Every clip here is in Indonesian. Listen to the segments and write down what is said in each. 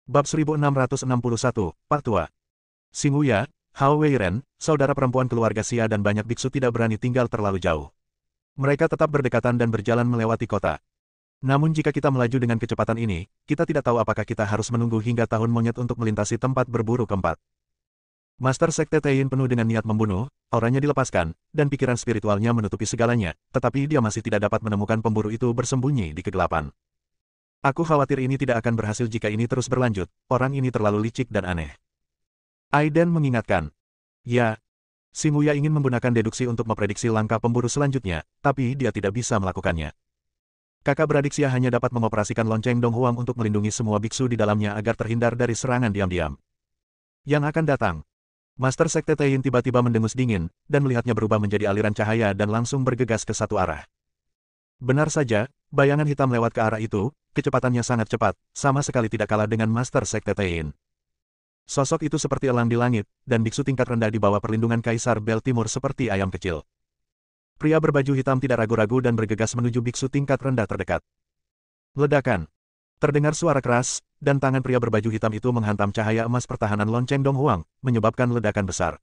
Bab 1661, Pak Tua. Xing Wuya, Hao Weiren, saudara perempuan keluarga Xia dan banyak biksu tidak berani tinggal terlalu jauh. Mereka tetap berdekatan dan berjalan melewati kota. Namun jika kita melaju dengan kecepatan ini, kita tidak tahu apakah kita harus menunggu hingga tahun monyet untuk melintasi tempat berburu keempat. Master Sekte Taiyin penuh dengan niat membunuh, auranya dilepaskan, dan pikiran spiritualnya menutupi segalanya, tetapi dia masih tidak dapat menemukan pemburu itu bersembunyi di kegelapan. Aku khawatir ini tidak akan berhasil jika ini terus berlanjut, orang ini terlalu licik dan aneh. Aiden mengingatkan. Ya, Xing Wuya ingin menggunakan deduksi untuk memprediksi langkah pemburu selanjutnya, tapi dia tidak bisa melakukannya. Kakak beradik Xia hanya dapat mengoperasikan lonceng Dong Huang untuk melindungi semua biksu di dalamnya agar terhindar dari serangan diam-diam. Yang akan datang. Master Sekte Taiyin tiba-tiba mendengus dingin, dan melihatnya berubah menjadi aliran cahaya dan langsung bergegas ke satu arah. Benar saja, bayangan hitam lewat ke arah itu, kecepatannya sangat cepat, sama sekali tidak kalah dengan Master Sekte Taiyin. Sosok itu seperti elang di langit, dan biksu tingkat rendah di bawah perlindungan Kaisar Bel Timur seperti ayam kecil. Pria berbaju hitam tidak ragu-ragu dan bergegas menuju biksu tingkat rendah terdekat. Ledakan. Terdengar suara keras, dan tangan pria berbaju hitam itu menghantam cahaya emas pertahanan lonceng Dong Huang, menyebabkan ledakan besar.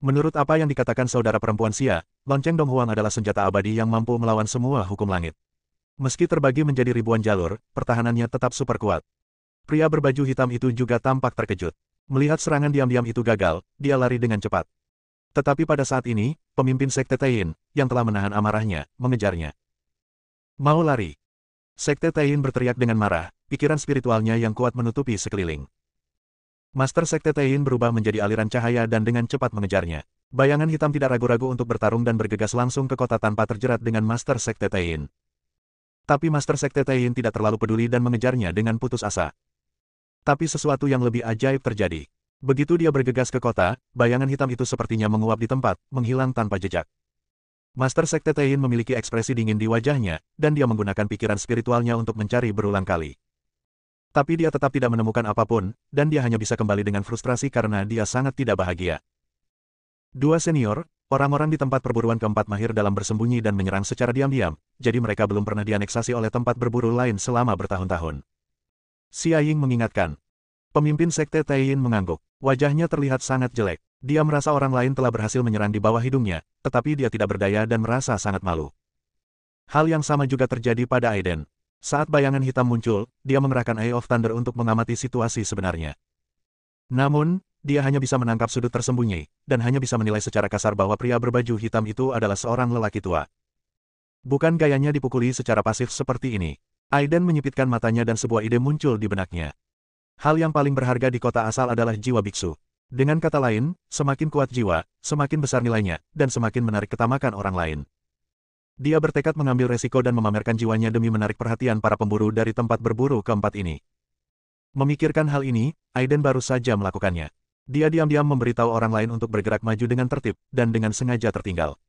Menurut apa yang dikatakan saudara perempuan Xia, lonceng Dong Huang adalah senjata abadi yang mampu melawan semua hukum langit. Meski terbagi menjadi ribuan jalur, pertahanannya tetap super kuat. Pria berbaju hitam itu juga tampak terkejut. Melihat serangan diam-diam itu gagal, dia lari dengan cepat. Tetapi pada saat ini, pemimpin Sekte Taiyin, yang telah menahan amarahnya, mengejarnya. Mau lari. Sekte Taiyin berteriak dengan marah, pikiran spiritualnya yang kuat menutupi sekeliling. Master Sekte Taiyin berubah menjadi aliran cahaya dan dengan cepat mengejarnya. Bayangan hitam tidak ragu-ragu untuk bertarung dan bergegas langsung ke kota tanpa terjerat dengan Master Sekte Taiyin. Tapi Master Sekte Taiyin tidak terlalu peduli dan mengejarnya dengan putus asa. Tapi sesuatu yang lebih ajaib terjadi. Begitu dia bergegas ke kota, bayangan hitam itu sepertinya menguap di tempat, menghilang tanpa jejak. Master Sekte Taiyin memiliki ekspresi dingin di wajahnya, dan dia menggunakan pikiran spiritualnya untuk mencari berulang kali. Tapi dia tetap tidak menemukan apapun, dan dia hanya bisa kembali dengan frustrasi karena dia sangat tidak bahagia. Dua senior, orang-orang di tempat perburuan keempat mahir dalam bersembunyi dan menyerang secara diam-diam, jadi mereka belum pernah dianeksasi oleh tempat berburu lain selama bertahun-tahun. Xia Ying mengingatkan. Pemimpin Sekte Taiyin mengangguk. Wajahnya terlihat sangat jelek. Dia merasa orang lain telah berhasil menyerang di bawah hidungnya, tetapi dia tidak berdaya dan merasa sangat malu. Hal yang sama juga terjadi pada Aiden. Saat bayangan hitam muncul, dia mengerahkan Eye of Thunder untuk mengamati situasi sebenarnya. Namun, dia hanya bisa menangkap sudut tersembunyi, dan hanya bisa menilai secara kasar bahwa pria berbaju hitam itu adalah seorang lelaki tua. Bukan gayanya dipukuli secara pasif seperti ini. Aiden menyipitkan matanya dan sebuah ide muncul di benaknya. Hal yang paling berharga di kota asal adalah jiwa biksu. Dengan kata lain, semakin kuat jiwa, semakin besar nilainya, dan semakin menarik ketamakan orang lain. Dia bertekad mengambil resiko dan memamerkan jiwanya demi menarik perhatian para pemburu dari tempat berburu keempat ini. Memikirkan hal ini, Aiden baru saja melakukannya. Dia diam-diam memberitahu orang lain untuk bergerak maju dengan tertib, dan dengan sengaja tertinggal.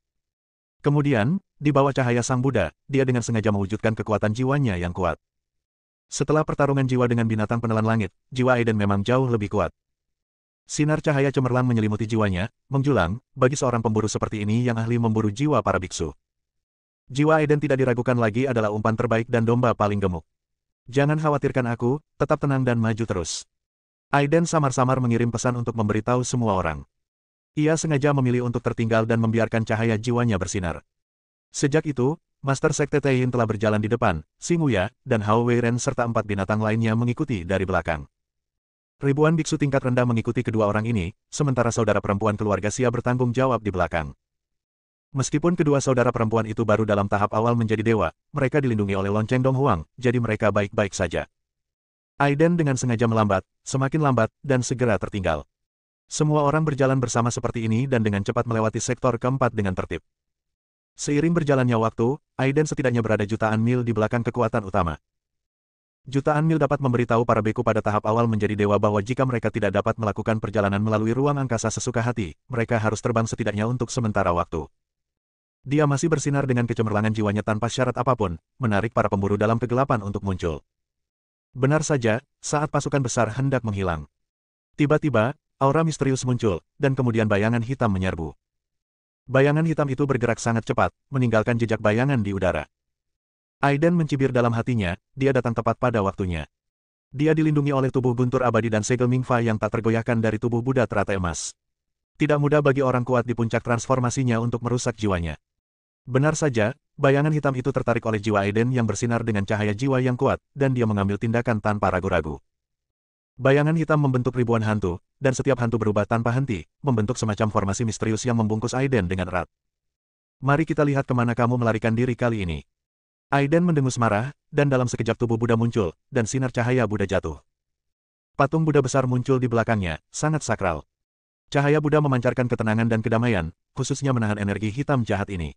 Kemudian, di bawah cahaya Sang Buddha, dia dengan sengaja mewujudkan kekuatan jiwanya yang kuat. Setelah pertarungan jiwa dengan binatang penelan langit, jiwa Aiden memang jauh lebih kuat. Sinar cahaya cemerlang menyelimuti jiwanya, menjulang, bagi seorang pemburu seperti ini yang ahli memburu jiwa para biksu. Jiwa Aiden tidak diragukan lagi adalah umpan terbaik dan domba paling gemuk. Jangan khawatirkan aku, tetap tenang dan maju terus. Aiden samar-samar mengirim pesan untuk memberitahu semua orang. Ia sengaja memilih untuk tertinggal dan membiarkan cahaya jiwanya bersinar. Sejak itu, Master Sekte Taiyin telah berjalan di depan, Xing Wuya, dan Hao Weiren serta 4 binatang lainnya mengikuti dari belakang. Ribuan biksu tingkat rendah mengikuti kedua orang ini, sementara saudara perempuan keluarga Xia bertanggung jawab di belakang. Meskipun kedua saudara perempuan itu baru dalam tahap awal menjadi dewa, mereka dilindungi oleh lonceng Dong Huang, jadi mereka baik-baik saja. Aiden dengan sengaja melambat, semakin lambat, dan segera tertinggal. Semua orang berjalan bersama seperti ini dan dengan cepat melewati sektor keempat dengan tertib. Seiring berjalannya waktu, Aiden setidaknya berada jutaan mil di belakang kekuatan utama. Jutaan mil dapat memberitahu para beku pada tahap awal menjadi dewa bahwa jika mereka tidak dapat melakukan perjalanan melalui ruang angkasa sesuka hati, mereka harus terbang setidaknya untuk sementara waktu. Dia masih bersinar dengan kecemerlangan jiwanya tanpa syarat apapun, menarik para pemburu dalam kegelapan untuk muncul. Benar saja, saat pasukan besar hendak menghilang. Tiba-tiba, aura misterius muncul, dan kemudian bayangan hitam menyerbu. Bayangan hitam itu bergerak sangat cepat, meninggalkan jejak bayangan di udara. Aiden mencibir dalam hatinya, dia datang tepat pada waktunya. Dia dilindungi oleh tubuh guntur abadi dan segel Mingfa yang tak tergoyahkan dari tubuh Buddha teratai emas. Tidak mudah bagi orang kuat di puncak transformasinya untuk merusak jiwanya. Benar saja, bayangan hitam itu tertarik oleh jiwa Aiden yang bersinar dengan cahaya jiwa yang kuat, dan dia mengambil tindakan tanpa ragu-ragu. Bayangan hitam membentuk ribuan hantu, dan setiap hantu berubah tanpa henti, membentuk semacam formasi misterius yang membungkus Aiden dengan erat. Mari kita lihat kemana kamu melarikan diri kali ini. Aiden mendengus marah, dan dalam sekejap tubuh Buddha muncul, dan sinar cahaya Buddha jatuh. Patung Buddha besar muncul di belakangnya, sangat sakral. Cahaya Buddha memancarkan ketenangan dan kedamaian, khususnya menahan energi hitam jahat ini.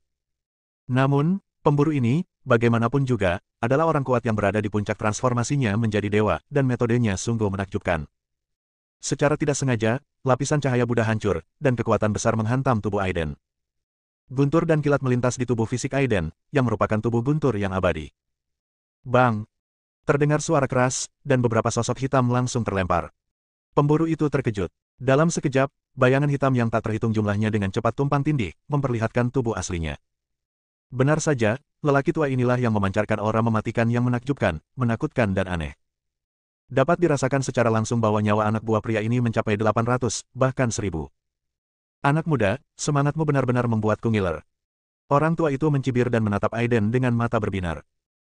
Namun, pemburu ini, bagaimanapun juga, adalah orang kuat yang berada di puncak transformasinya menjadi dewa, dan metodenya sungguh menakjubkan. Secara tidak sengaja, lapisan cahaya Buddha hancur, dan kekuatan besar menghantam tubuh Aiden. Guntur dan kilat melintas di tubuh fisik Aiden, yang merupakan tubuh guntur yang abadi. Bang! Terdengar suara keras, dan beberapa sosok hitam langsung terlempar. Pemburu itu terkejut. Dalam sekejap, bayangan hitam yang tak terhitung jumlahnya dengan cepat tumpang tindih, memperlihatkan tubuh aslinya. Benar saja, lelaki tua inilah yang memancarkan aura mematikan yang menakjubkan, menakutkan dan aneh. Dapat dirasakan secara langsung bahwa nyawa anak buah pria ini mencapai 800, bahkan 1000. Anak muda, semangatmu benar-benar membuatku ngiler. Orang tua itu mencibir dan menatap Aiden dengan mata berbinar.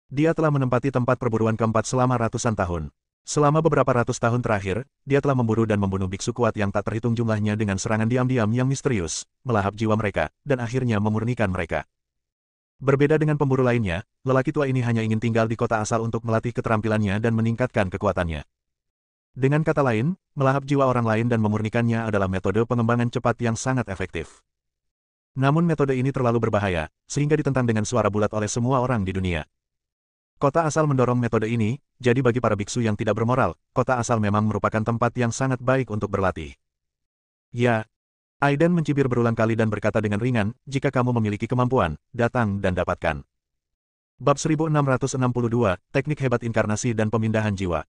Dia telah menempati tempat perburuan keempat selama ratusan tahun. Selama beberapa ratus tahun terakhir, dia telah memburu dan membunuh biksu kuat yang tak terhitung jumlahnya dengan serangan diam-diam yang misterius, melahap jiwa mereka, dan akhirnya memurnikan mereka. Berbeda dengan pemburu lainnya, lelaki tua ini hanya ingin tinggal di kota asal untuk melatih keterampilannya dan meningkatkan kekuatannya. Dengan kata lain, melahap jiwa orang lain dan memurnikannya adalah metode pengembangan cepat yang sangat efektif. Namun metode ini terlalu berbahaya, sehingga ditentang dengan suara bulat oleh semua orang di dunia. Kota asal mendorong metode ini, jadi bagi para biksu yang tidak bermoral, kota asal memang merupakan tempat yang sangat baik untuk berlatih. Ya, Aiden mencibir berulang kali dan berkata dengan ringan, jika kamu memiliki kemampuan, datang dan dapatkan. Bab 1662, Teknik Hebat Inkarnasi dan Pemindahan Jiwa.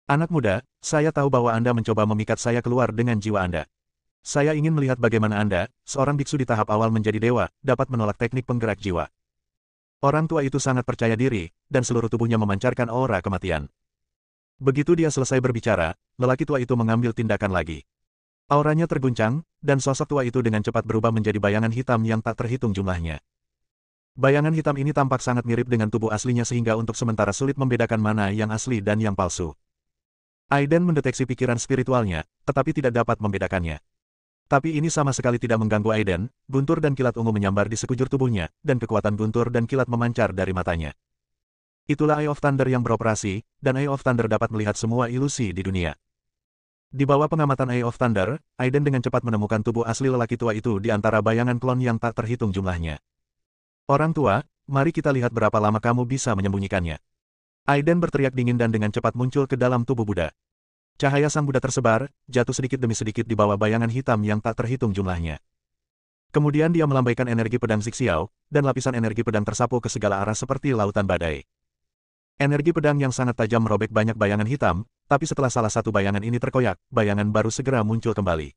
Anak muda, saya tahu bahwa Anda mencoba memikat saya keluar dengan jiwa Anda. Saya ingin melihat bagaimana Anda, seorang biksu di tahap awal menjadi dewa, dapat menolak teknik penggerak jiwa. Orang tua itu sangat percaya diri, dan seluruh tubuhnya memancarkan aura kematian. Begitu dia selesai berbicara, lelaki tua itu mengambil tindakan lagi. Auranya terguncang, dan sosok tua itu dengan cepat berubah menjadi bayangan hitam yang tak terhitung jumlahnya. Bayangan hitam ini tampak sangat mirip dengan tubuh aslinya sehingga untuk sementara sulit membedakan mana yang asli dan yang palsu. Aiden mendeteksi pikiran spiritualnya, tetapi tidak dapat membedakannya. Tapi ini sama sekali tidak mengganggu Aiden, guntur dan kilat ungu menyambar di sekujur tubuhnya, dan kekuatan guntur dan kilat memancar dari matanya. Itulah Eye of Thunder yang beroperasi, dan Eye of Thunder dapat melihat semua ilusi di dunia. Di bawah pengamatan Eye of Thunder, Aiden dengan cepat menemukan tubuh asli lelaki tua itu di antara bayangan klon yang tak terhitung jumlahnya. Orang tua, mari kita lihat berapa lama kamu bisa menyembunyikannya. Aiden berteriak dingin dan dengan cepat muncul ke dalam tubuh Buddha. Cahaya sang Buddha tersebar, jatuh sedikit demi sedikit di bawah bayangan hitam yang tak terhitung jumlahnya. Kemudian dia melambaikan energi pedang Zixiao, dan lapisan energi pedang tersapu ke segala arah seperti lautan badai. Energi pedang yang sangat tajam merobek banyak bayangan hitam, tapi setelah salah satu bayangan ini terkoyak, bayangan baru segera muncul kembali.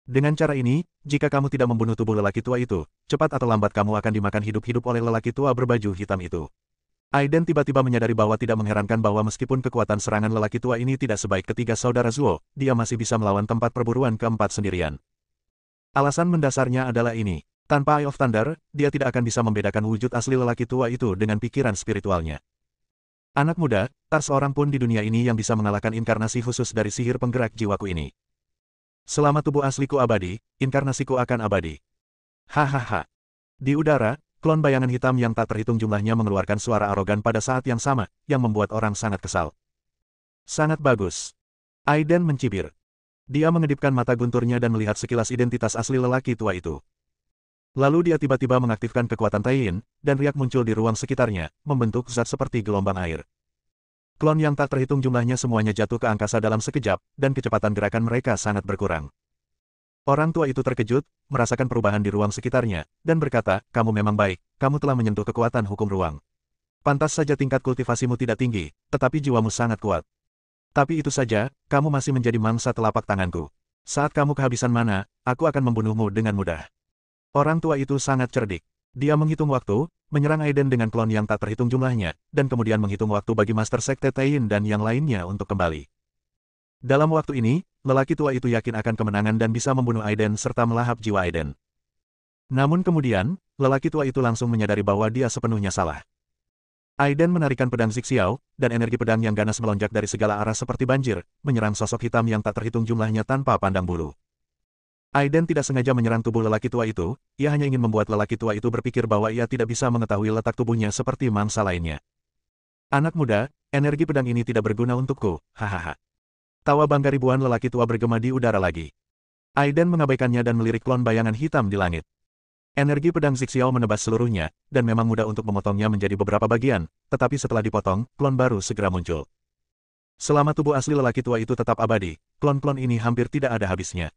Dengan cara ini, jika kamu tidak membunuh tubuh lelaki tua itu, cepat atau lambat kamu akan dimakan hidup-hidup oleh lelaki tua berbaju hitam itu. Aiden tiba-tiba menyadari bahwa tidak mengherankan bahwa meskipun kekuatan serangan lelaki tua ini tidak sebaik ketiga saudara Zuo, dia masih bisa melawan tempat perburuan keempat sendirian. Alasan mendasarnya adalah ini. Tanpa Eye of Thunder, dia tidak akan bisa membedakan wujud asli lelaki tua itu dengan pikiran spiritualnya. Anak muda, tak seorang pun di dunia ini yang bisa mengalahkan inkarnasi khusus dari sihir penggerak jiwaku ini. Selama tubuh asliku abadi, inkarnasiku akan abadi. Hahaha. Di udara, klon bayangan hitam yang tak terhitung jumlahnya mengeluarkan suara arogan pada saat yang sama, yang membuat orang sangat kesal. Sangat bagus. Aiden mencibir. Dia mengedipkan mata gunturnya dan melihat sekilas identitas asli lelaki tua itu. Lalu dia tiba-tiba mengaktifkan kekuatan Taiyin, dan riak muncul di ruang sekitarnya, membentuk zat seperti gelombang air. Klon yang tak terhitung jumlahnya semuanya jatuh ke angkasa dalam sekejap, dan kecepatan gerakan mereka sangat berkurang. Orang tua itu terkejut, merasakan perubahan di ruang sekitarnya, dan berkata, kamu memang baik, kamu telah menyentuh kekuatan hukum ruang. Pantas saja tingkat kultivasimu tidak tinggi, tetapi jiwamu sangat kuat. Tapi itu saja, kamu masih menjadi mangsa telapak tanganku. Saat kamu kehabisan mana, aku akan membunuhmu dengan mudah. Orang tua itu sangat cerdik. Dia menghitung waktu, menyerang Aiden dengan klon yang tak terhitung jumlahnya, dan kemudian menghitung waktu bagi Master Sekte Tain dan yang lainnya untuk kembali. Dalam waktu ini, lelaki tua itu yakin akan kemenangan dan bisa membunuh Aiden serta melahap jiwa Aiden. Namun kemudian, lelaki tua itu langsung menyadari bahwa dia sepenuhnya salah. Aiden menarikan pedang Zixiao, dan energi pedang yang ganas melonjak dari segala arah seperti banjir, menyerang sosok hitam yang tak terhitung jumlahnya tanpa pandang bulu. Aiden tidak sengaja menyerang tubuh lelaki tua itu, ia hanya ingin membuat lelaki tua itu berpikir bahwa ia tidak bisa mengetahui letak tubuhnya seperti mangsa lainnya. Anak muda, energi pedang ini tidak berguna untukku, hahaha. Tawa bangga ribuan lelaki tua bergema di udara lagi. Aiden mengabaikannya dan melirik klon bayangan hitam di langit. Energi pedang Zixiao menebas seluruhnya, dan memang mudah untuk memotongnya menjadi beberapa bagian, tetapi setelah dipotong, klon baru segera muncul. Selama tubuh asli lelaki tua itu tetap abadi, klon-klon ini hampir tidak ada habisnya.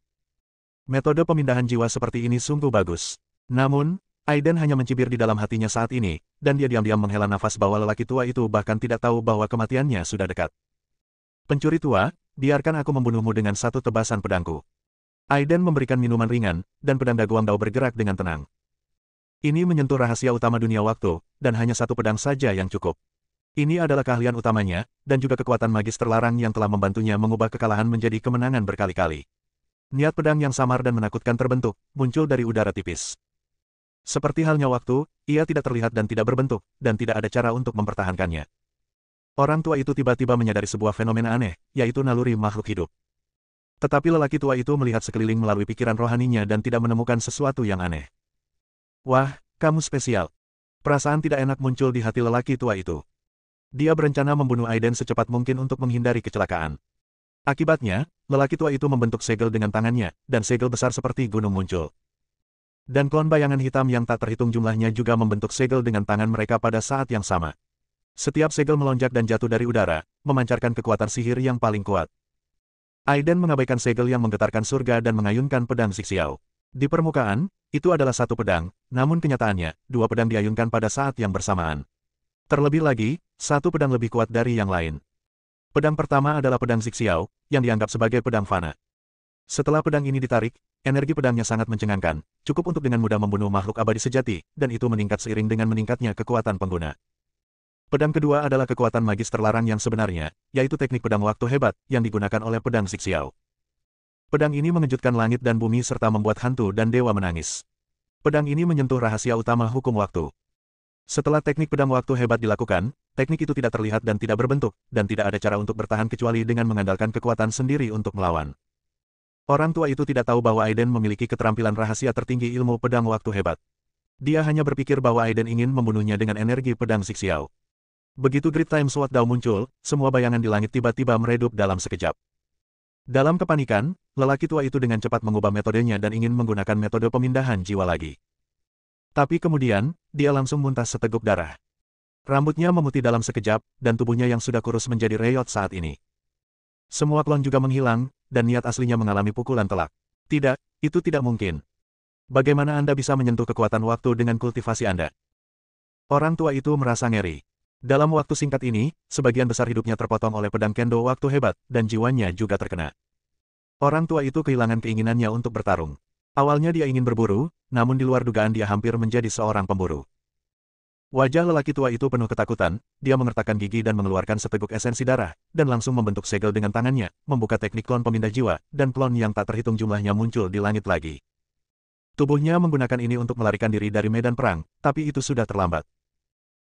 Metode pemindahan jiwa seperti ini sungguh bagus. Namun, Aiden hanya mencibir di dalam hatinya saat ini, dan dia diam-diam menghela nafas bahwa lelaki tua itu bahkan tidak tahu bahwa kematiannya sudah dekat. Pencuri tua, biarkan aku membunuhmu dengan satu tebasan pedangku. Aiden memberikan minuman ringan, dan pedang Daguang Dao bergerak dengan tenang. Ini menyentuh rahasia utama dunia waktu, dan hanya satu pedang saja yang cukup. Ini adalah keahlian utamanya, dan juga kekuatan magis terlarang yang telah membantunya mengubah kekalahan menjadi kemenangan berkali-kali. Niat pedang yang samar dan menakutkan terbentuk, muncul dari udara tipis. Seperti halnya waktu, ia tidak terlihat dan tidak berbentuk, dan tidak ada cara untuk mempertahankannya. Orang tua itu tiba-tiba menyadari sebuah fenomena aneh, yaitu naluri makhluk hidup. Tetapi lelaki tua itu melihat sekeliling melalui pikiran rohaninya dan tidak menemukan sesuatu yang aneh. Wah, kamu spesial. Perasaan tidak enak muncul di hati lelaki tua itu. Dia berencana membunuh Aiden secepat mungkin untuk menghindari kecelakaan. Akibatnya, lelaki tua itu membentuk segel dengan tangannya, dan segel besar seperti gunung muncul. Dan klon bayangan hitam yang tak terhitung jumlahnya juga membentuk segel dengan tangan mereka pada saat yang sama. Setiap segel melonjak dan jatuh dari udara, memancarkan kekuatan sihir yang paling kuat. Aiden mengabaikan segel yang menggetarkan surga dan mengayunkan pedang Zixiao. Di permukaan, itu adalah satu pedang, namun kenyataannya, dua pedang diayunkan pada saat yang bersamaan. Terlebih lagi, satu pedang lebih kuat dari yang lain. Pedang pertama adalah pedang Zixiao, yang dianggap sebagai pedang fana. Setelah pedang ini ditarik, energi pedangnya sangat mencengangkan, cukup untuk dengan mudah membunuh makhluk abadi sejati, dan itu meningkat seiring dengan meningkatnya kekuatan pengguna. Pedang kedua adalah kekuatan magis terlarang yang sebenarnya, yaitu teknik pedang waktu hebat, yang digunakan oleh pedang Zixiao. Pedang ini mengejutkan langit dan bumi serta membuat hantu dan dewa menangis. Pedang ini menyentuh rahasia utama hukum waktu. Setelah teknik pedang waktu hebat dilakukan, teknik itu tidak terlihat dan tidak berbentuk, dan tidak ada cara untuk bertahan kecuali dengan mengandalkan kekuatan sendiri untuk melawan. Orang tua itu tidak tahu bahwa Aiden memiliki keterampilan rahasia tertinggi ilmu pedang waktu hebat. Dia hanya berpikir bahwa Aiden ingin membunuhnya dengan energi pedang Zixiao. Begitu Great Time Sword Dao muncul, semua bayangan di langit tiba-tiba meredup dalam sekejap. Dalam kepanikan, lelaki tua itu dengan cepat mengubah metodenya dan ingin menggunakan metode pemindahan jiwa lagi. Tapi kemudian, dia langsung muntah seteguk darah. Rambutnya memutih dalam sekejap, dan tubuhnya yang sudah kurus menjadi reyot saat ini. Semua klon juga menghilang, dan niat aslinya mengalami pukulan telak. Tidak, itu tidak mungkin. Bagaimana Anda bisa menyentuh kekuatan waktu dengan kultivasi Anda? Orang tua itu merasa ngeri. Dalam waktu singkat ini, sebagian besar hidupnya terpotong oleh pedang kendo waktu hebat, dan jiwanya juga terkena. Orang tua itu kehilangan keinginannya untuk bertarung. Awalnya dia ingin berburu, namun di luar dugaan dia hampir menjadi seorang pemburu. Wajah lelaki tua itu penuh ketakutan, dia mengertakkan gigi dan mengeluarkan seteguk esensi darah, dan langsung membentuk segel dengan tangannya, membuka teknik klon pemindah jiwa, dan klon yang tak terhitung jumlahnya muncul di langit lagi. Tubuhnya menggunakan ini untuk melarikan diri dari medan perang, tapi itu sudah terlambat.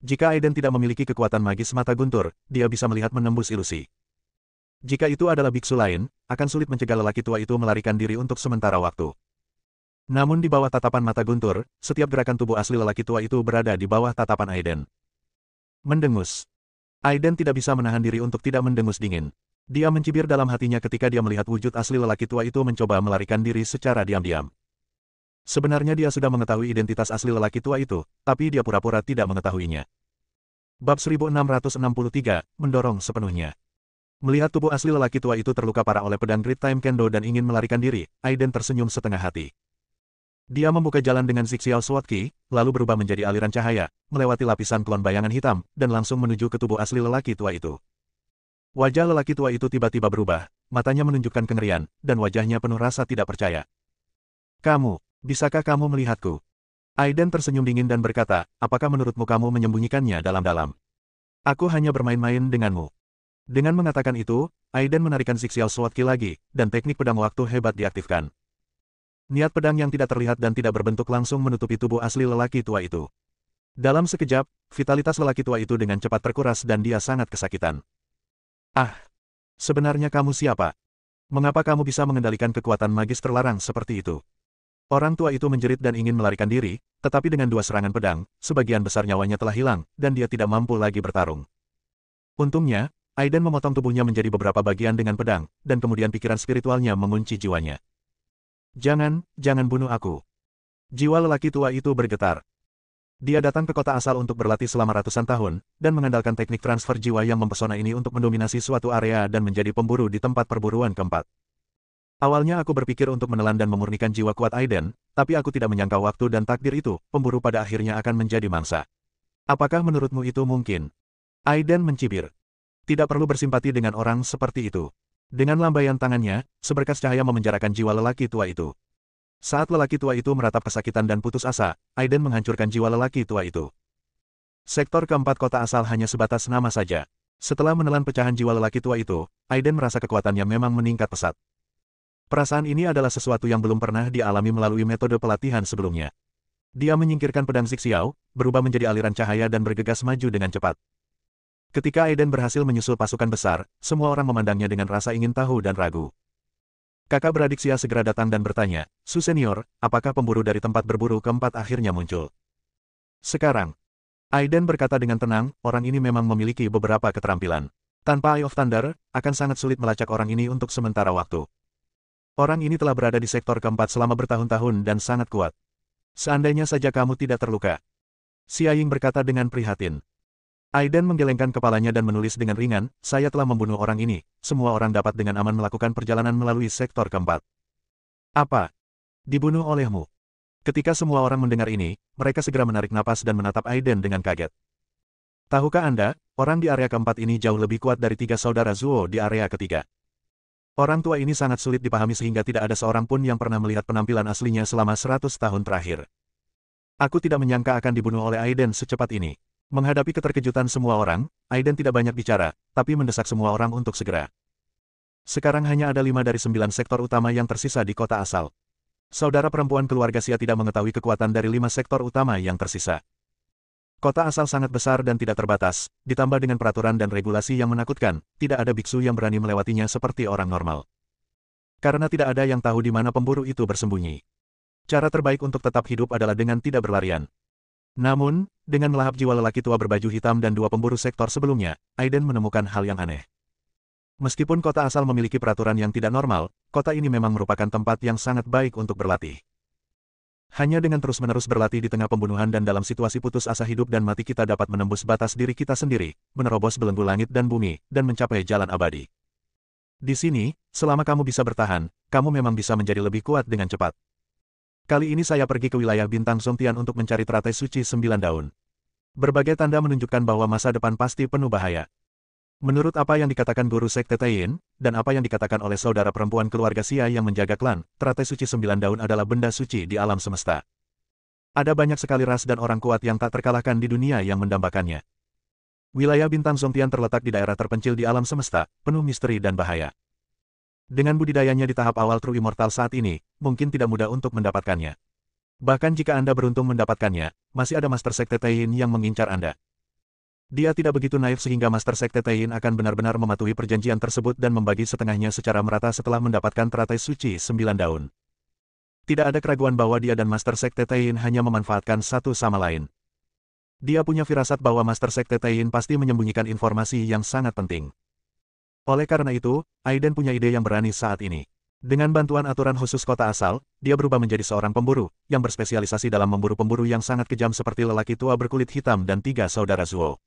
Jika Aiden tidak memiliki kekuatan magis mata guntur, dia bisa melihat menembus ilusi. Jika itu adalah biksu lain, akan sulit mencegah lelaki tua itu melarikan diri untuk sementara waktu. Namun di bawah tatapan mata guntur, setiap gerakan tubuh asli lelaki tua itu berada di bawah tatapan Aiden. Mendengus. Aiden tidak bisa menahan diri untuk tidak mendengus dingin. Dia mencibir dalam hatinya ketika dia melihat wujud asli lelaki tua itu mencoba melarikan diri secara diam-diam. Sebenarnya dia sudah mengetahui identitas asli lelaki tua itu, tapi dia pura-pura tidak mengetahuinya. Bab 1663, mendorong sepenuhnya. Melihat tubuh asli lelaki tua itu terluka parah oleh pedang Great Time Kendo dan ingin melarikan diri, Aiden tersenyum setengah hati. Dia membuka jalan dengan Zixiao Sword Ki, lalu berubah menjadi aliran cahaya, melewati lapisan klon bayangan hitam, dan langsung menuju ke tubuh asli lelaki tua itu. Wajah lelaki tua itu tiba-tiba berubah, matanya menunjukkan kengerian, dan wajahnya penuh rasa tidak percaya. Bisakah kamu melihatku? Aiden tersenyum dingin dan berkata, apakah menurutmu kamu menyembunyikannya dalam-dalam? Aku hanya bermain-main denganmu. Dengan mengatakan itu, Aiden menarikan Xixiao Sword Ki lagi, dan teknik pedang waktu hebat diaktifkan. Niat pedang yang tidak terlihat dan tidak berbentuk langsung menutupi tubuh asli lelaki tua itu. Dalam sekejap, vitalitas lelaki tua itu dengan cepat terkuras dan dia sangat kesakitan. Ah, sebenarnya kamu siapa? Mengapa kamu bisa mengendalikan kekuatan magis terlarang seperti itu? Orang tua itu menjerit dan ingin melarikan diri, tetapi dengan dua serangan pedang, sebagian besar nyawanya telah hilang, dan dia tidak mampu lagi bertarung. Untungnya, Aiden memotong tubuhnya menjadi beberapa bagian dengan pedang, dan kemudian pikiran spiritualnya mengunci jiwanya. Jangan bunuh aku. Jiwa lelaki tua itu bergetar. Dia datang ke kota asal untuk berlatih selama ratusan tahun, dan mengandalkan teknik transfer jiwa yang mempesona ini untuk mendominasi suatu area dan menjadi pemburu di tempat perburuan keempat. Awalnya aku berpikir untuk menelan dan memurnikan jiwa kuat Aiden, tapi aku tidak menyangka waktu dan takdir itu, pemburu pada akhirnya akan menjadi mangsa. Apakah menurutmu itu mungkin? Aiden mencibir. Tidak perlu bersimpati dengan orang seperti itu. Dengan lambaian tangannya, seberkas cahaya memenjarakan jiwa lelaki tua itu. Saat lelaki tua itu meratap kesakitan dan putus asa, Aiden menghancurkan jiwa lelaki tua itu. Sektor keempat kota asal hanya sebatas nama saja. Setelah menelan pecahan jiwa lelaki tua itu, Aiden merasa kekuatannya memang meningkat pesat. Perasaan ini adalah sesuatu yang belum pernah dialami melalui metode pelatihan sebelumnya. Dia menyingkirkan pedang Xixiao, berubah menjadi aliran cahaya dan bergegas maju dengan cepat. Ketika Aiden berhasil menyusul pasukan besar, semua orang memandangnya dengan rasa ingin tahu dan ragu. Kakak beradik Xia segera datang dan bertanya, Su Senior, apakah pemburu dari tempat berburu keempat akhirnya muncul? Sekarang, Aiden berkata dengan tenang, orang ini memang memiliki beberapa keterampilan. Tanpa Eye of Thunder, akan sangat sulit melacak orang ini untuk sementara waktu. Orang ini telah berada di sektor keempat selama bertahun-tahun dan sangat kuat. Seandainya saja kamu tidak terluka. Xia Ying berkata dengan prihatin. Aiden menggelengkan kepalanya dan menulis dengan ringan, saya telah membunuh orang ini, semua orang dapat dengan aman melakukan perjalanan melalui sektor keempat. Apa? Dibunuh olehmu? Ketika semua orang mendengar ini, mereka segera menarik napas dan menatap Aiden dengan kaget. Tahukah Anda, orang di area keempat ini jauh lebih kuat dari 3 saudara Zuo di area ketiga. Orang tua ini sangat sulit dipahami sehingga tidak ada seorang pun yang pernah melihat penampilan aslinya selama 100 tahun terakhir. Aku tidak menyangka akan dibunuh oleh Aiden secepat ini. Menghadapi keterkejutan semua orang, Aiden tidak banyak bicara, tapi mendesak semua orang untuk segera. Sekarang hanya ada 5 dari 9 sektor utama yang tersisa di kota asal. Saudara perempuan keluarga Xia tidak mengetahui kekuatan dari 5 sektor utama yang tersisa. Kota asal sangat besar dan tidak terbatas, ditambah dengan peraturan dan regulasi yang menakutkan, tidak ada biksu yang berani melewatinya seperti orang normal. Karena tidak ada yang tahu di mana pemburu itu bersembunyi. Cara terbaik untuk tetap hidup adalah dengan tidak berlarian. Namun, dengan melahap jiwa lelaki tua berbaju hitam dan 2 pemburu sektor sebelumnya, Aiden menemukan hal yang aneh. Meskipun kota asal memiliki peraturan yang tidak normal, kota ini memang merupakan tempat yang sangat baik untuk berlatih. Hanya dengan terus-menerus berlatih di tengah pembunuhan dan dalam situasi putus asa hidup dan mati kita dapat menembus batas diri kita sendiri, menerobos belenggu langit dan bumi, dan mencapai jalan abadi. Di sini, selama kamu bisa bertahan, kamu memang bisa menjadi lebih kuat dengan cepat. Kali ini saya pergi ke wilayah Bintang Songtian untuk mencari teratai suci 9 daun. Berbagai tanda menunjukkan bahwa masa depan pasti penuh bahaya. Menurut apa yang dikatakan guru Sekte Taiyin, dan apa yang dikatakan oleh saudara perempuan keluarga Xia yang menjaga klan, teratai suci 9 daun adalah benda suci di alam semesta. Ada banyak sekali ras dan orang kuat yang tak terkalahkan di dunia yang mendambakannya. Wilayah Bintang Songtian terletak di daerah terpencil di alam semesta, penuh misteri dan bahaya. Dengan budidayanya di tahap awal True Immortal saat ini, mungkin tidak mudah untuk mendapatkannya. Bahkan jika Anda beruntung mendapatkannya, masih ada Master Sekte Taiyin yang mengincar Anda. Dia tidak begitu naif sehingga Master Sekte Taiyin akan benar-benar mematuhi perjanjian tersebut dan membagi setengahnya secara merata setelah mendapatkan teratai suci 9 daun. Tidak ada keraguan bahwa dia dan Master Sekte Taiyin hanya memanfaatkan satu sama lain. Dia punya firasat bahwa Master Sekte Taiyin pasti menyembunyikan informasi yang sangat penting. Oleh karena itu, Aiden punya ide yang berani saat ini. Dengan bantuan aturan khusus kota asal, dia berubah menjadi seorang pemburu, yang berspesialisasi dalam memburu pemburu yang sangat kejam seperti lelaki tua berkulit hitam dan 3 saudara Zuo.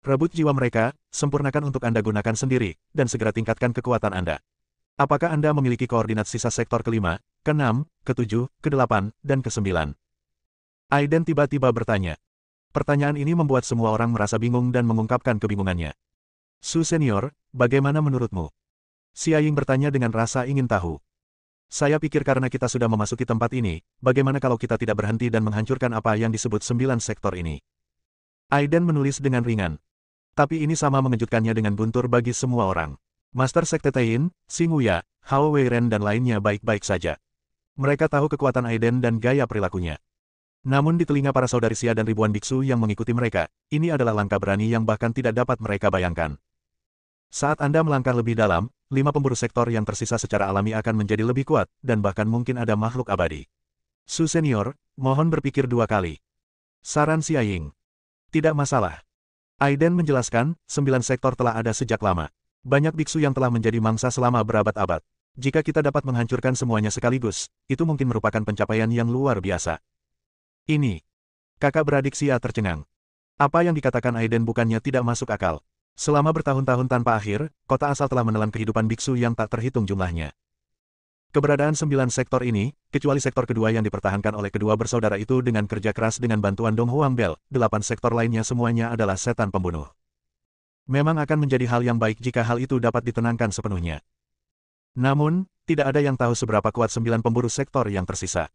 Rebut jiwa mereka, sempurnakan untuk Anda gunakan sendiri, dan segera tingkatkan kekuatan Anda. Apakah Anda memiliki koordinat sisa sektor ke-5, ke-6, ke-7, ke-8, dan ke-9? Aiden tiba-tiba bertanya. Pertanyaan ini membuat semua orang merasa bingung dan mengungkapkan kebingungannya. Su Senior, bagaimana menurutmu? Xia Ying bertanya dengan rasa ingin tahu. Saya pikir karena kita sudah memasuki tempat ini, bagaimana kalau kita tidak berhenti dan menghancurkan apa yang disebut 9 sektor ini? Aiden menulis dengan ringan. Tapi ini sama mengejutkannya dengan guntur bagi semua orang. Master Sekte Tain, Xinghuya, Hao Weiren dan lainnya baik-baik saja. Mereka tahu kekuatan Aiden dan gaya perilakunya. Namun di telinga para saudari Xia dan ribuan biksu yang mengikuti mereka, ini adalah langkah berani yang bahkan tidak dapat mereka bayangkan. Saat Anda melangkah lebih dalam, 5 pemburu sektor yang tersisa secara alami akan menjadi lebih kuat, dan bahkan mungkin ada makhluk abadi. Su Senior, mohon berpikir 2 kali. Saran Xia Ying. Tidak masalah. Aiden menjelaskan, 9 sektor telah ada sejak lama. Banyak biksu yang telah menjadi mangsa selama berabad-abad. Jika kita dapat menghancurkan semuanya sekaligus, itu mungkin merupakan pencapaian yang luar biasa. Ini. Kakak beradik Xia tercengang. Apa yang dikatakan Aiden bukannya tidak masuk akal. Selama bertahun-tahun tanpa akhir, kota asal telah menelan kehidupan biksu yang tak terhitung jumlahnya. Keberadaan 9 sektor ini, kecuali sektor kedua yang dipertahankan oleh kedua bersaudara itu dengan kerja keras dengan bantuan Dong Huang Bell, 8 sektor lainnya semuanya adalah setan pembunuh. Memang akan menjadi hal yang baik jika hal itu dapat ditenangkan sepenuhnya. Namun, tidak ada yang tahu seberapa kuat 9 pemburu sektor yang tersisa.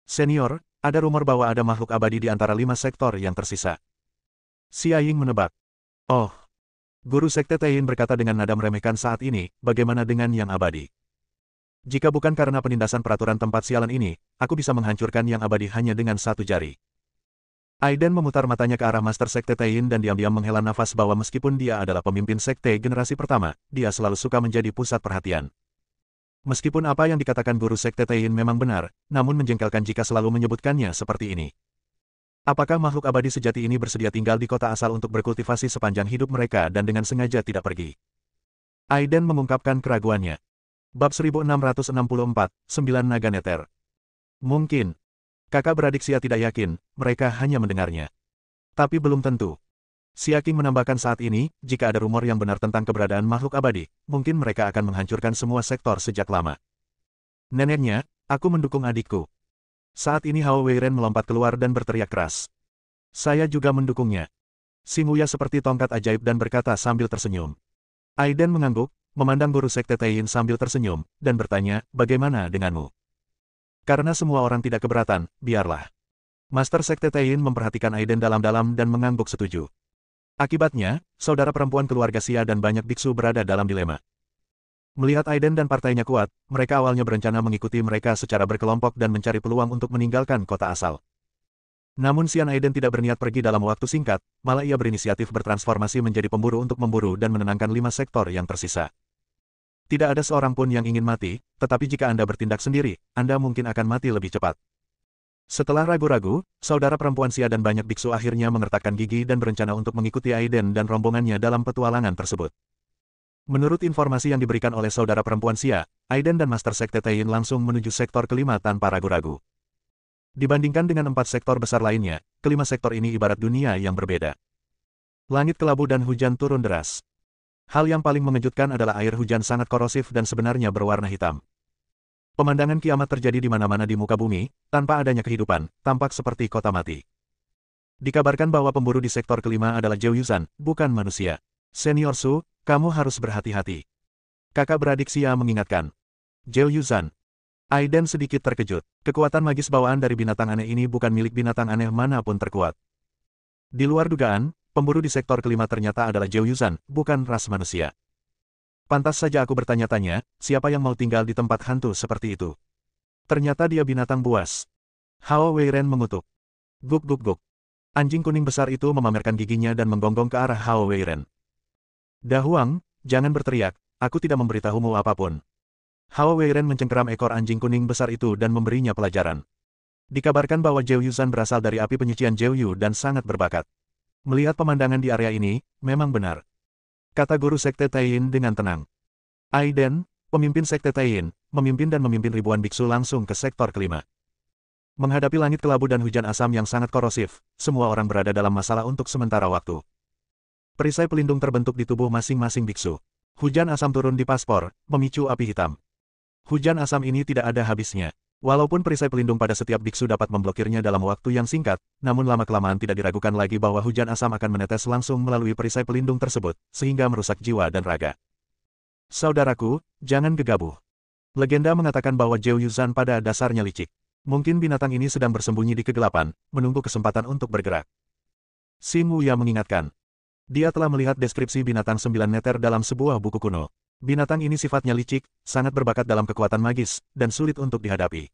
Senior, ada rumor bahwa ada makhluk abadi di antara 5 sektor yang tersisa. Xia Ying menebak. Oh. Guru Sekte Tain berkata dengan nada meremehkan saat ini, bagaimana dengan yang abadi? Jika bukan karena penindasan peraturan tempat sialan ini, aku bisa menghancurkan yang abadi hanya dengan 1 jari. Aiden memutar matanya ke arah Master Sekte Tain dan diam-diam menghela nafas bahwa meskipun dia adalah pemimpin sekte generasi pertama, dia selalu suka menjadi pusat perhatian. Meskipun apa yang dikatakan Guru Sekte Tain memang benar, namun menjengkelkan jika selalu menyebutkannya seperti ini. Apakah makhluk abadi sejati ini bersedia tinggal di kota asal untuk berkultivasi sepanjang hidup mereka dan dengan sengaja tidak pergi? Aiden mengungkapkan keraguannya. Bab 1664, 9 Naga Neter. Mungkin. Kakak beradik Xia tidak yakin, mereka hanya mendengarnya. Tapi belum tentu. Xia Qing menambahkan saat ini, jika ada rumor yang benar tentang keberadaan makhluk abadi, mungkin mereka akan menghancurkan semua sektor sejak lama. Neneknya, aku mendukung adikku. Saat ini Hao Weiren melompat keluar dan berteriak keras. Saya juga mendukungnya. Xinghuya seperti tongkat ajaib dan berkata sambil tersenyum. Aiden mengangguk, memandang Guru Sekte Tain sambil tersenyum, dan bertanya, bagaimana denganmu? Karena semua orang tidak keberatan, biarlah. Master Sekte Tain memperhatikan Aiden dalam-dalam dan mengangguk setuju. Akibatnya, saudara perempuan keluarga Xia dan banyak biksu berada dalam dilema. Melihat Aiden dan partainya kuat, mereka awalnya berencana mengikuti mereka secara berkelompok dan mencari peluang untuk meninggalkan kota asal. Namun Xian Aiden tidak berniat pergi dalam waktu singkat, malah ia berinisiatif bertransformasi menjadi pemburu untuk memburu dan menenangkan 5 sektor yang tersisa. Tidak ada seorang pun yang ingin mati, tetapi jika Anda bertindak sendiri, Anda mungkin akan mati lebih cepat. Setelah ragu-ragu, saudara perempuan Xia dan banyak biksu akhirnya mengertakkan gigi dan berencana untuk mengikuti Aiden dan rombongannya dalam petualangan tersebut. Menurut informasi yang diberikan oleh saudara perempuan Xia, Aiden dan Master Sekte Tain langsung menuju sektor kelima tanpa ragu-ragu. Dibandingkan dengan 4 sektor besar lainnya, kelima sektor ini ibarat dunia yang berbeda. Langit kelabu dan hujan turun deras. Hal yang paling mengejutkan adalah air hujan sangat korosif dan sebenarnya berwarna hitam. Pemandangan kiamat terjadi di mana-mana di muka bumi, tanpa adanya kehidupan, tampak seperti kota mati. Dikabarkan bahwa pemburu di sektor kelima adalah Zhou Yuzhan, bukan manusia. Senior Su, kamu harus berhati-hati. Kakak beradik Xia mengingatkan. Zhou Yuzhan. Aiden sedikit terkejut. Kekuatan magis bawaan dari binatang aneh ini bukan milik binatang aneh manapun terkuat. Di luar dugaan, pemburu di sektor kelima ternyata adalah Zhou Yuzhan, bukan ras manusia. Pantas saja aku bertanya-tanya, siapa yang mau tinggal di tempat hantu seperti itu? Ternyata dia binatang buas. Hao Weiren mengutuk. Guk guk guk. Anjing kuning besar itu memamerkan giginya dan menggonggong ke arah Hao Weiren. Da Huang, jangan berteriak, aku tidak memberitahumu apapun. Hao Weiren mencengkeram ekor anjing kuning besar itu dan memberinya pelajaran. Dikabarkan bahwa Zhou Yuzhan berasal dari api penyucian Zhou Yu dan sangat berbakat. Melihat pemandangan di area ini, memang benar. Kata Guru Sekte Tain dengan tenang. Aiden, pemimpin Sekte Tain, memimpin dan memimpin ribuan biksu langsung ke sektor kelima. Menghadapi langit kelabu dan hujan asam yang sangat korosif, semua orang berada dalam masalah untuk sementara waktu. Perisai pelindung terbentuk di tubuh masing-masing biksu. Hujan asam turun di paspor, memicu api hitam. Hujan asam ini tidak ada habisnya. Walaupun perisai pelindung pada setiap biksu dapat memblokirnya dalam waktu yang singkat, namun lama-kelamaan tidak diragukan lagi bahwa hujan asam akan menetes langsung melalui perisai pelindung tersebut, sehingga merusak jiwa dan raga. Saudaraku, jangan gegabah. Legenda mengatakan bahwa Zhou Yuzhan pada dasarnya licik. Mungkin binatang ini sedang bersembunyi di kegelapan, menunggu kesempatan untuk bergerak. Xing Wuya mengingatkan. Dia telah melihat deskripsi binatang 9 meter dalam sebuah buku kuno. Binatang ini sifatnya licik, sangat berbakat dalam kekuatan magis, dan sulit untuk dihadapi.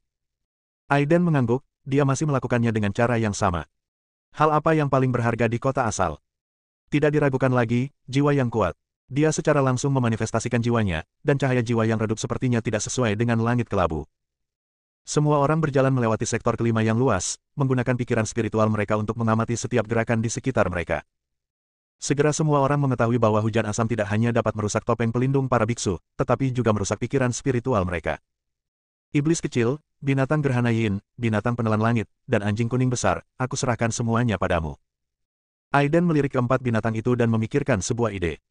Aiden mengangguk, dia masih melakukannya dengan cara yang sama. Hal apa yang paling berharga di kota asal? Tidak diragukan lagi, jiwa yang kuat. Dia secara langsung memanifestasikan jiwanya, dan cahaya jiwa yang redup sepertinya tidak sesuai dengan langit kelabu. Semua orang berjalan melewati sektor kelima yang luas, menggunakan pikiran spiritual mereka untuk mengamati setiap gerakan di sekitar mereka. Segera semua orang mengetahui bahwa hujan asam tidak hanya dapat merusak topeng pelindung para biksu, tetapi juga merusak pikiran spiritual mereka. Iblis kecil, binatang gerhana yin, binatang penelan langit, dan anjing kuning besar, aku serahkan semuanya padamu. Aiden melirik keempat binatang itu dan memikirkan sebuah ide.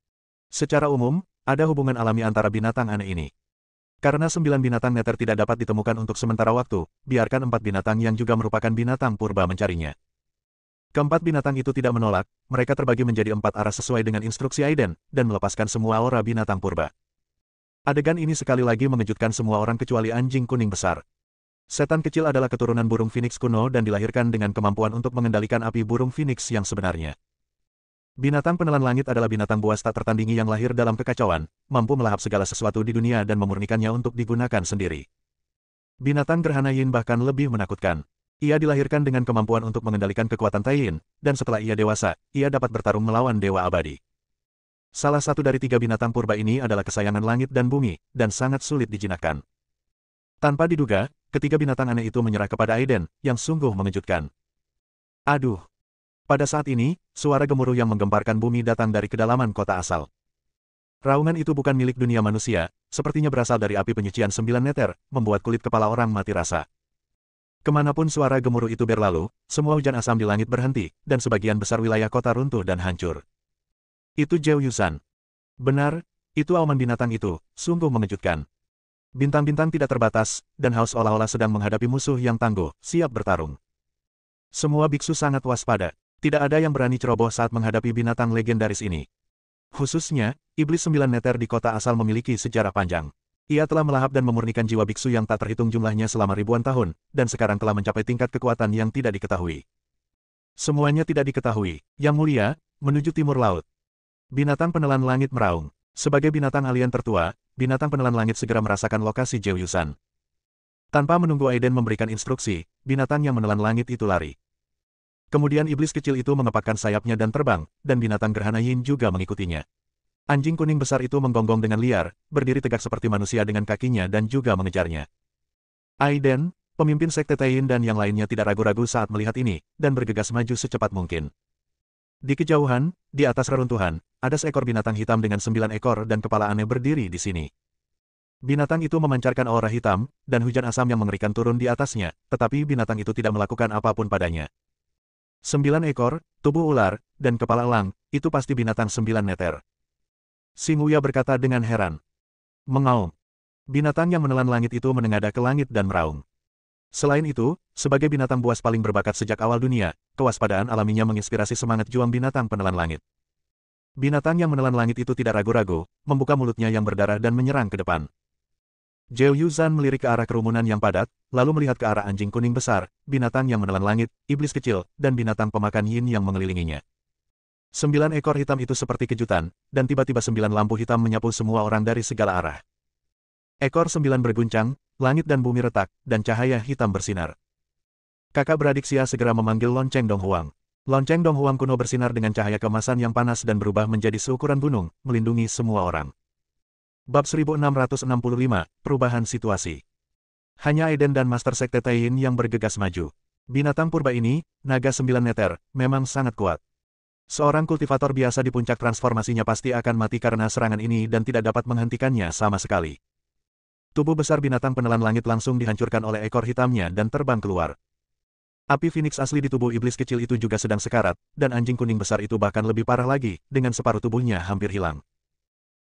Secara umum, ada hubungan alami antara binatang aneh ini. Karena 9 binatang neter tidak dapat ditemukan untuk sementara waktu, biarkan 4 binatang yang juga merupakan binatang purba mencarinya. Keempat binatang itu tidak menolak, mereka terbagi menjadi 4 arah sesuai dengan instruksi Aiden, dan melepaskan semua aura binatang purba. Adegan ini sekali lagi mengejutkan semua orang kecuali anjing kuning besar. Setan kecil adalah keturunan burung phoenix kuno dan dilahirkan dengan kemampuan untuk mengendalikan api burung phoenix yang sebenarnya. Binatang penelan langit adalah binatang buas tak tertandingi yang lahir dalam kekacauan, mampu melahap segala sesuatu di dunia dan memurnikannya untuk digunakan sendiri. Binatang gerhana yin bahkan lebih menakutkan. Ia dilahirkan dengan kemampuan untuk mengendalikan kekuatan Tai Yin, dan setelah ia dewasa, ia dapat bertarung melawan dewa abadi. Salah satu dari 3 binatang purba ini adalah kesayangan langit dan bumi, dan sangat sulit dijinakkan. Tanpa diduga, ketiga binatang aneh itu menyerah kepada Aiden, yang sungguh mengejutkan. Aduh! Pada saat ini, suara gemuruh yang menggemparkan bumi datang dari kedalaman kota asal. Raungan itu bukan milik dunia manusia, sepertinya berasal dari api penyucian 9 meter, membuat kulit kepala orang mati rasa. Kemanapun suara gemuruh itu berlalu, semua hujan asam di langit berhenti, dan sebagian besar wilayah kota runtuh dan hancur. Itu Zhou Yuzhan. Benar, itu auman binatang itu, sungguh mengejutkan. Bintang-bintang tidak terbatas, dan haus seolah-olah sedang menghadapi musuh yang tangguh, siap bertarung. Semua biksu sangat waspada. Tidak ada yang berani ceroboh saat menghadapi binatang legendaris ini. Khususnya, iblis 9 meter di kota asal memiliki sejarah panjang. Ia telah melahap dan memurnikan jiwa biksu yang tak terhitung jumlahnya selama ribuan tahun, dan sekarang telah mencapai tingkat kekuatan yang tidak diketahui. Semuanya tidak diketahui. Yang mulia, menuju timur laut. Binatang penelan langit meraung. Sebagai binatang alien tertua, binatang penelan langit segera merasakan lokasi Zhou Yuzhan. Tanpa menunggu Aiden memberikan instruksi, binatang yang menelan langit itu lari. Kemudian iblis kecil itu mengepakkan sayapnya dan terbang, dan binatang gerhana yin juga mengikutinya. Anjing kuning besar itu menggonggong dengan liar, berdiri tegak seperti manusia dengan kakinya dan juga mengejarnya. Aiden, pemimpin sekte Yin dan yang lainnya tidak ragu-ragu saat melihat ini, dan bergegas maju secepat mungkin. Di kejauhan, di atas reruntuhan, ada seekor binatang hitam dengan 9 ekor dan kepala aneh berdiri di sini. Binatang itu memancarkan aura hitam, dan hujan asam yang mengerikan turun di atasnya, tetapi binatang itu tidak melakukan apapun padanya. 9 ekor, tubuh ular, dan kepala elang, itu pasti binatang 9 meter. Xing Wuya berkata dengan heran. Mengaum. Binatang yang menelan langit itu menengadah ke langit dan meraung. Selain itu, sebagai binatang buas paling berbakat sejak awal dunia, kewaspadaan alaminya menginspirasi semangat juang binatang penelan langit. Binatang yang menelan langit itu tidak ragu-ragu, membuka mulutnya yang berdarah dan menyerang ke depan. Zhou Yuzhan melirik ke arah kerumunan yang padat, lalu melihat ke arah anjing kuning besar, binatang yang menelan langit, iblis kecil, dan binatang pemakan yin yang mengelilinginya. 9 ekor hitam itu seperti kejutan, dan tiba-tiba 9 lampu hitam menyapu semua orang dari segala arah. Ekor 9 berguncang, langit dan bumi retak, dan cahaya hitam bersinar. Kakak beradik Xia segera memanggil lonceng Dong Huang. Lonceng Dong Huang kuno bersinar dengan cahaya keemasan yang panas dan berubah menjadi seukuran gunung, melindungi semua orang. Bab 1665, Perubahan Situasi. Hanya Aiden dan Master Sekte Yin yang bergegas maju. Binatang purba ini, naga 9 meter, memang sangat kuat. Seorang kultivator biasa di puncak transformasinya pasti akan mati karena serangan ini dan tidak dapat menghentikannya sama sekali. Tubuh besar binatang penelan langit langsung dihancurkan oleh ekor hitamnya dan terbang keluar. Api Phoenix asli di tubuh iblis kecil itu juga sedang sekarat, dan anjing kuning besar itu bahkan lebih parah lagi, dengan separuh tubuhnya hampir hilang.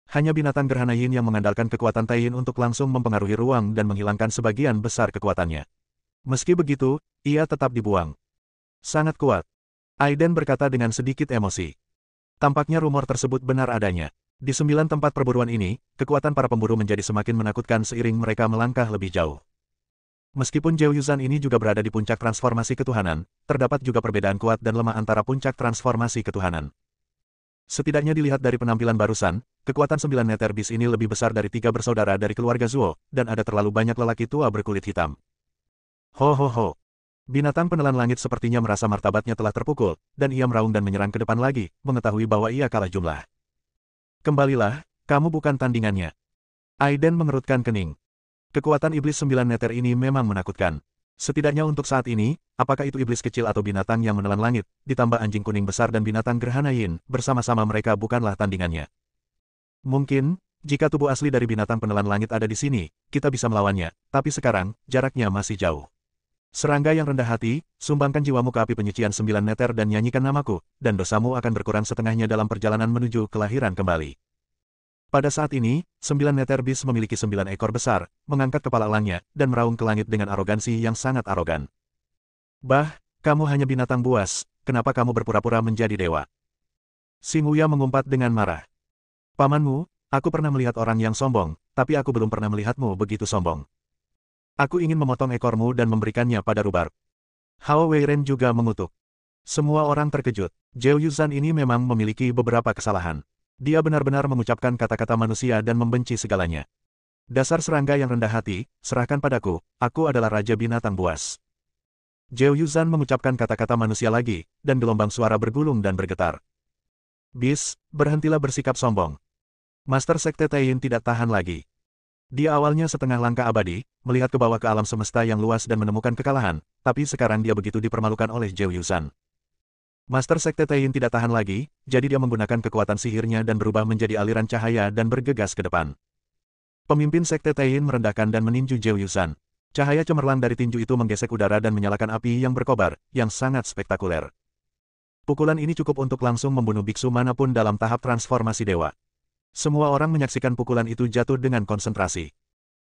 Hanya binatang gerhana yin yang mengandalkan kekuatan Tai Yin untuk langsung mempengaruhi ruang dan menghilangkan sebagian besar kekuatannya. Meski begitu, ia tetap dibuang. Sangat kuat. Aiden berkata dengan sedikit emosi. Tampaknya rumor tersebut benar adanya. Di 9 tempat perburuan ini, kekuatan para pemburu menjadi semakin menakutkan seiring mereka melangkah lebih jauh. Meskipun Zhou Yuzhan ini juga berada di puncak transformasi ketuhanan, terdapat juga perbedaan kuat dan lemah antara puncak transformasi ketuhanan. Setidaknya dilihat dari penampilan barusan, kekuatan 9 Nether Beast ini lebih besar dari 3 bersaudara dari keluarga Zuo, dan ada terlalu banyak lelaki tua berkulit hitam. Ho ho ho. Binatang penelan langit sepertinya merasa martabatnya telah terpukul, dan ia meraung dan menyerang ke depan lagi, mengetahui bahwa ia kalah jumlah. Kembalilah, kamu bukan tandingannya. Aiden mengerutkan kening. Kekuatan iblis 9 Nether ini memang menakutkan. Setidaknya untuk saat ini, apakah itu iblis kecil atau binatang yang menelan langit, ditambah anjing kuning besar dan binatang gerhana yin, bersama-sama mereka bukanlah tandingannya. Mungkin, jika tubuh asli dari binatang penelan langit ada di sini, kita bisa melawannya, tapi sekarang, jaraknya masih jauh. Serangga yang rendah hati, sumbangkan jiwamu ke api penyucian 9 Nether dan nyanyikan namaku, dan dosamu akan berkurang setengahnya dalam perjalanan menuju kelahiran kembali. Pada saat ini, 9 Nether Beast memiliki 9 ekor besar, mengangkat kepala elangnya, dan meraung ke langit dengan arogansi yang sangat arogan. Bah, kamu hanya binatang buas, kenapa kamu berpura-pura menjadi dewa? Xinghuya mengumpat dengan marah. Pamanmu, aku pernah melihat orang yang sombong, tapi aku belum pernah melihatmu begitu sombong. Aku ingin memotong ekormu dan memberikannya pada Rhubarb. Hao Weiren juga mengutuk. Semua orang terkejut. Zhou Yuzhan ini memang memiliki beberapa kesalahan. Dia benar-benar mengucapkan kata-kata manusia dan membenci segalanya. Dasar serangga yang rendah hati, serahkan padaku, aku adalah Raja Binatang Buas. Zhou Yuzhan mengucapkan kata-kata manusia lagi, dan gelombang suara bergulung dan bergetar. Bis, berhentilah bersikap sombong. Master Sekte Taiyin tidak tahan lagi. Dia awalnya setengah langkah abadi, melihat ke bawah ke alam semesta yang luas dan menemukan kekalahan, tapi sekarang dia begitu dipermalukan oleh Zhou Yuzhan. Master Sekte Taiyin tidak tahan lagi, jadi dia menggunakan kekuatan sihirnya dan berubah menjadi aliran cahaya dan bergegas ke depan. Pemimpin Sekte Taiyin merendahkan dan meninju Zhou Yuzhan. Cahaya cemerlang dari tinju itu menggesek udara dan menyalakan api yang berkobar, yang sangat spektakuler. Pukulan ini cukup untuk langsung membunuh biksu manapun dalam tahap transformasi dewa. Semua orang menyaksikan pukulan itu jatuh dengan konsentrasi.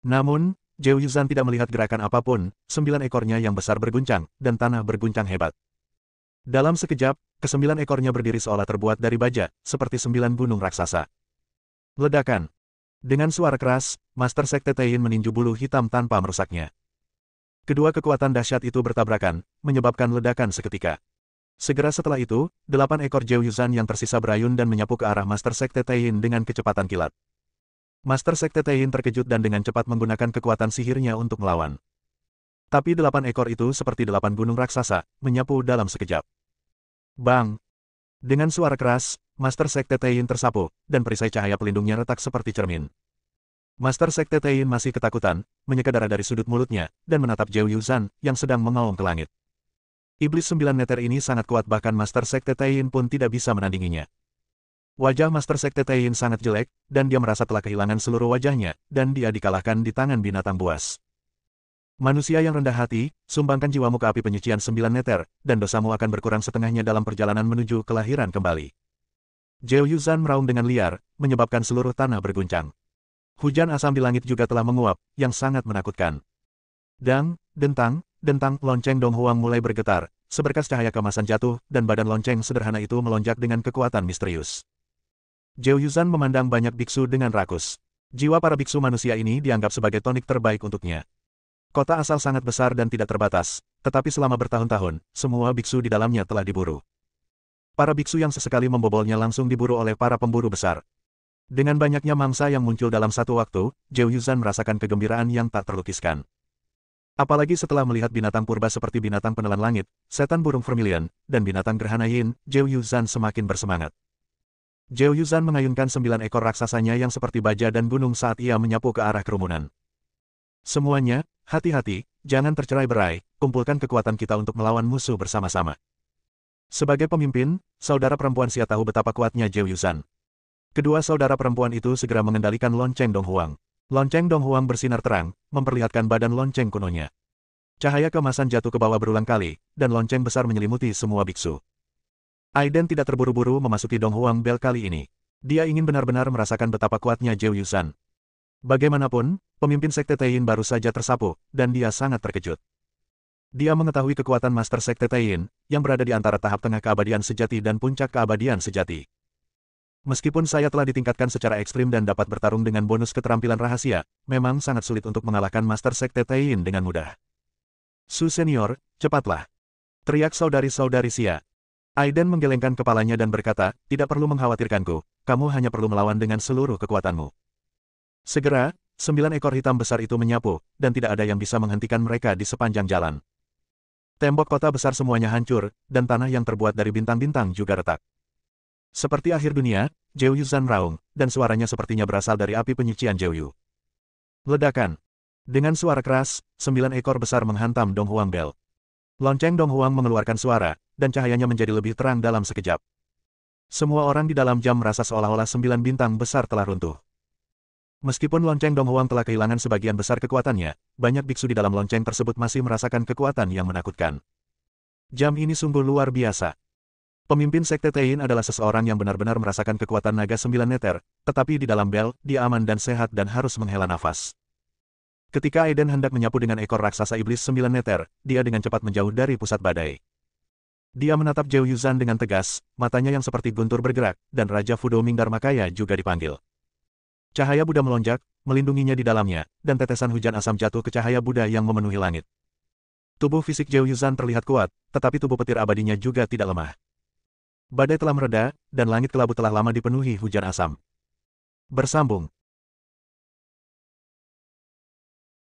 Namun, Zhou Yuzhan tidak melihat gerakan apapun, 9 ekornya yang besar berguncang, dan tanah berguncang hebat. Dalam sekejap, ke-9 ekornya berdiri seolah terbuat dari baja, seperti 9 gunung raksasa. Ledakan. Dengan suara keras, Master Sekte Taiyin meninju bulu hitam tanpa merusaknya. Kedua kekuatan dahsyat itu bertabrakan, menyebabkan ledakan seketika. Segera setelah itu, 8 ekor Zhou Yuzhan yang tersisa berayun dan menyapu ke arah Master Sekte Taiyin dengan kecepatan kilat. Master Sekte Taiyin terkejut dan dengan cepat menggunakan kekuatan sihirnya untuk melawan. Tapi 8 ekor itu seperti 8 gunung raksasa, menyapu dalam sekejap. Bang! Dengan suara keras, Master Sekte Taiyin tersapu, dan perisai cahaya pelindungnya retak seperti cermin. Master Sekte Taiyin masih ketakutan, menyeka darah dari sudut mulutnya, dan menatap Zhou Yuzhan, yang sedang mengaum ke langit. Iblis 9 Nether ini sangat kuat bahkan Master Sekte Taiyin pun tidak bisa menandinginya. Wajah Master Sekte Taiyin sangat jelek, dan dia merasa telah kehilangan seluruh wajahnya, dan dia dikalahkan di tangan binatang buas. Manusia yang rendah hati, sumbangkan jiwamu ke api penyucian 9 Nether, dan dosamu akan berkurang setengahnya dalam perjalanan menuju kelahiran kembali. Zhou Yuzhan meraung dengan liar, menyebabkan seluruh tanah berguncang. Hujan asam di langit juga telah menguap, yang sangat menakutkan. Dentang, lonceng Dong Huang mulai bergetar, seberkas cahaya kemasan jatuh, dan badan lonceng sederhana itu melonjak dengan kekuatan misterius. Zhou Yuzhan memandang banyak biksu dengan rakus. Jiwa para biksu manusia ini dianggap sebagai tonik terbaik untuknya. Kota asal sangat besar dan tidak terbatas, tetapi selama bertahun-tahun, semua biksu di dalamnya telah diburu. Para biksu yang sesekali membobolnya langsung diburu oleh para pemburu besar. Dengan banyaknya mangsa yang muncul dalam satu waktu, Zhou Yuzhan merasakan kegembiraan yang tak terlukiskan. Apalagi setelah melihat binatang purba seperti binatang penelan langit, setan burung vermilion, dan binatang gerhana yin, Zhou Yuzhan semakin bersemangat. Zhou Yuzhan mengayunkan 9 ekor raksasanya yang seperti baja dan gunung saat ia menyapu ke arah kerumunan. Semuanya, hati-hati, jangan tercerai-berai, kumpulkan kekuatan kita untuk melawan musuh bersama-sama. Sebagai pemimpin, saudara perempuan Xia tahu betapa kuatnya Zhou Yuzhan. Kedua saudara perempuan itu segera mengendalikan lonceng Dong Huang. Lonceng Dong Huang bersinar terang, memperlihatkan badan lonceng kunonya. Cahaya kemasan jatuh ke bawah berulang kali, dan lonceng besar menyelimuti semua biksu. Aiden tidak terburu-buru memasuki Dong Huang Bell kali ini. Dia ingin benar-benar merasakan betapa kuatnya Zhou Yuzhan. Bagaimanapun, pemimpin Sekte Taiyin baru saja tersapu, dan dia sangat terkejut. Dia mengetahui kekuatan Master Sekte Taiyin, yang berada di antara tahap tengah keabadian sejati dan puncak keabadian sejati. Meskipun saya telah ditingkatkan secara ekstrim dan dapat bertarung dengan bonus keterampilan rahasia, memang sangat sulit untuk mengalahkan Master Sekte Taiyin dengan mudah. Su Senior, cepatlah! Teriak saudari-saudari Xia. Aiden menggelengkan kepalanya dan berkata, tidak perlu mengkhawatirkanku, kamu hanya perlu melawan dengan seluruh kekuatanmu. Segera, 9 ekor hitam besar itu menyapu, dan tidak ada yang bisa menghentikan mereka di sepanjang jalan. Tembok kota besar semuanya hancur, dan tanah yang terbuat dari bintang-bintang juga retak. Seperti akhir dunia, Zhou Yuzhan meraung, dan suaranya sepertinya berasal dari api penyucian Zhou Yu. Ledakan. Dengan suara keras, 9 ekor besar menghantam Dong Huang Bell. Lonceng Dong Huang mengeluarkan suara, dan cahayanya menjadi lebih terang dalam sekejap. Semua orang di dalam jam merasa seolah-olah 9 bintang besar telah runtuh. Meskipun lonceng Dong Huang telah kehilangan sebagian besar kekuatannya, banyak biksu di dalam lonceng tersebut masih merasakan kekuatan yang menakutkan. Jam ini sungguh luar biasa. Pemimpin Sekte Taiyin adalah seseorang yang benar-benar merasakan kekuatan naga 9 neter, tetapi di dalam bel, dia aman dan sehat dan harus menghela nafas. Ketika Aiden hendak menyapu dengan ekor raksasa iblis 9 neter, dia dengan cepat menjauh dari pusat badai. Dia menatap Zhou Yuzhan dengan tegas, matanya yang seperti guntur bergerak, dan Raja Fudo Mingdarmakaya juga dipanggil. Cahaya Buddha melonjak, melindunginya di dalamnya, dan tetesan hujan asam jatuh ke cahaya Buddha yang memenuhi langit. Tubuh fisik Zhou Yuzhan terlihat kuat, tetapi tubuh petir abadinya juga tidak lemah. Badai telah mereda, dan langit kelabu telah lama dipenuhi hujan asam. Bersambung.